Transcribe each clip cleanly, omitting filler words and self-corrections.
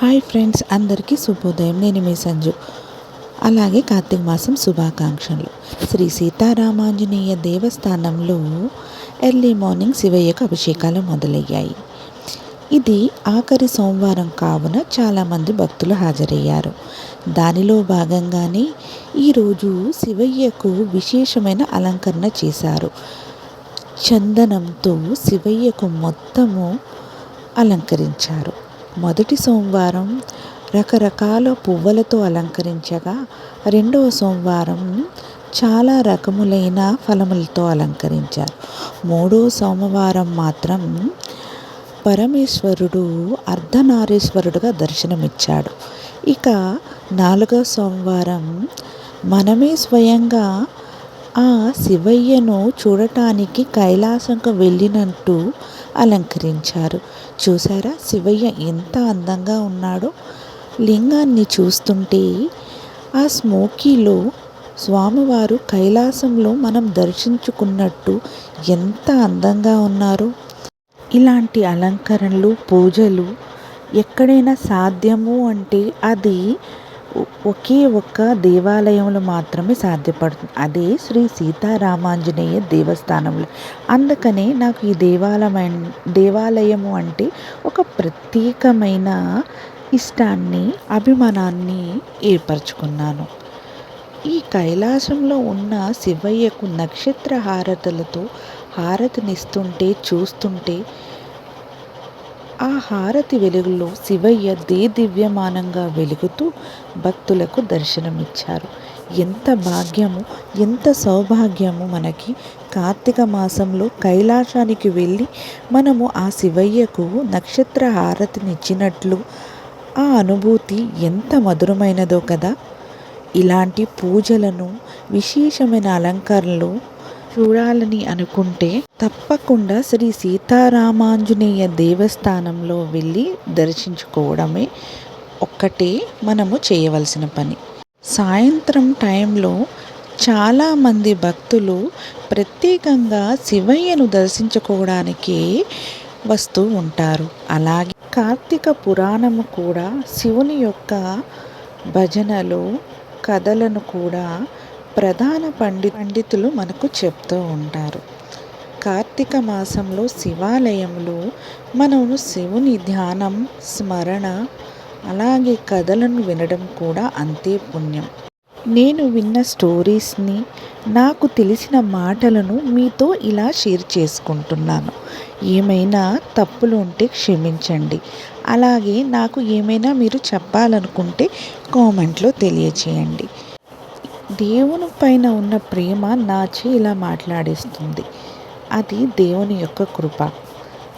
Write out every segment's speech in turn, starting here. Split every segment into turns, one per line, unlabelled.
Hi friends, అందరికీ శుభోదయం. నేను మీ సంజు. అలాగే కార్తీక మాసం శుభాకాంక్షలు. శ్రీ సీతారామాంజనేయ దేవస్థానంలో ఎర్లీ మార్నింగ్ శివయ్యకు అభిషేకాలు మొదలయ్యాయి. ఇది ఆఖరి సోమవారం కావున చాలామంది భక్తులు హాజరయ్యారు. దానిలో భాగంగానే ఈరోజు శివయ్యకు విశేషమైన అలంకరణ చేశారు. చందనంతో శివయ్యకు మొత్తము అలంకరించారు. మొదటి సోమవారం రకరకాల పువ్వులతో అలంకరించగా, రెండవ సోమవారం చాలా రకములైన ఫలములతో అలంకరించారు. మూడవ సోమవారం మాత్రం పరమేశ్వరుడు అర్ధనారీశ్వరుడుగా దర్శనమిచ్చాడు. ఇక నాలుగవ సోమవారం మనమే స్వయంగా ఆ శివయ్యను చూడటానికి కైలాసంకు వెళ్ళినట్టు అలంకరించారు. చూసారా శివయ్య ఎంత అందంగా ఉన్నాడో. లింగాన్ని చూస్తుంటే ఆ స్మోకీలో స్వామివారు కైలాసంలో మనం దర్శించుకున్నట్టు ఎంత అందంగా ఉన్నారు. ఇలాంటి అలంకరణలు, పూజలు ఎక్కడైనా సాధ్యము అంటే అది ఒకే ఒక్క దేవాలయంలో మాత్రమే సాధ్యపడుతుంది. అదే శ్రీ సీతారామాంజనేయ దేవస్థానంలో. అందుకనే నాకు ఈ దేవాలయము అంటే ఒక ప్రత్యేకమైన ఇష్టాన్ని, అభిమానాన్ని ఏర్పరచుకున్నాను. ఈ కైలాసంలో ఉన్న శివయ్యకు నక్షత్ర హారతులతో హారతినిస్తుంటే, చూస్తుంటే ఆ హారతి వెలుగులో శివయ్య దివ్యమానంగా వెలుగుతూ భక్తులకు దర్శనమిచ్చారు. ఎంత భాగ్యము, ఎంత సౌభాగ్యము మనకి. కార్తీక మాసంలో కైలాసానికి వెళ్ళి మనము ఆ శివయ్యకు నక్షత్ర హారతినిచ్చినట్లు ఆ అనుభూతి ఎంత మధురమైనదో కదా. ఇలాంటి పూజలను, విశేషమైన అలంకరణలు చూడాలని అనుకుంటే తప్పకుండా శ్రీ సీతారామాంజనేయ దేవస్థానంలో వెళ్ళి దర్శించుకోవడమే ఒక్కటే మనము చేయవలసిన పని. సాయంత్రం టైంలో చాలామంది భక్తులు ప్రత్యేకంగా శివయ్యను దర్శించుకోవడానికి వస్తూ ఉంటారు. అలాగే కార్తీక పురాణము కూడా శివుని యొక్క భజనలు, కథలను కూడా ప్రధాన పండితులు మనకు చెప్తూ ఉంటారు. కార్తీక మాసంలో శివాలయంలో మనము శివుని ధ్యానం, స్మరణ, అలాగే కథలను వినడం కూడా అంతే పుణ్యం. నేను విన్న స్టోరీస్ని, నాకు తెలిసిన మాటలను మీతో ఇలా షేర్ చేసుకుంటున్నాను. ఏమైనా తప్పులు ఉంటే క్షమించండి. అలాగే నాకు ఏమైనా మీరు చెప్పాలనుకుంటే కామెంట్లో తెలియచేయండి. దేవుని పైన ఉన్న ప్రేమ నాచే ఇలా మాట్లాడిస్తుంది. అది దేవుని యొక్క కృప.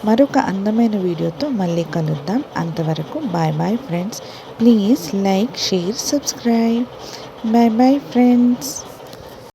మరొక అందమైన వీడియోతో మళ్ళీ కలుద్దాం. అంతవరకు bye bye friends. Please like, share, subscribe. Bye bye friends.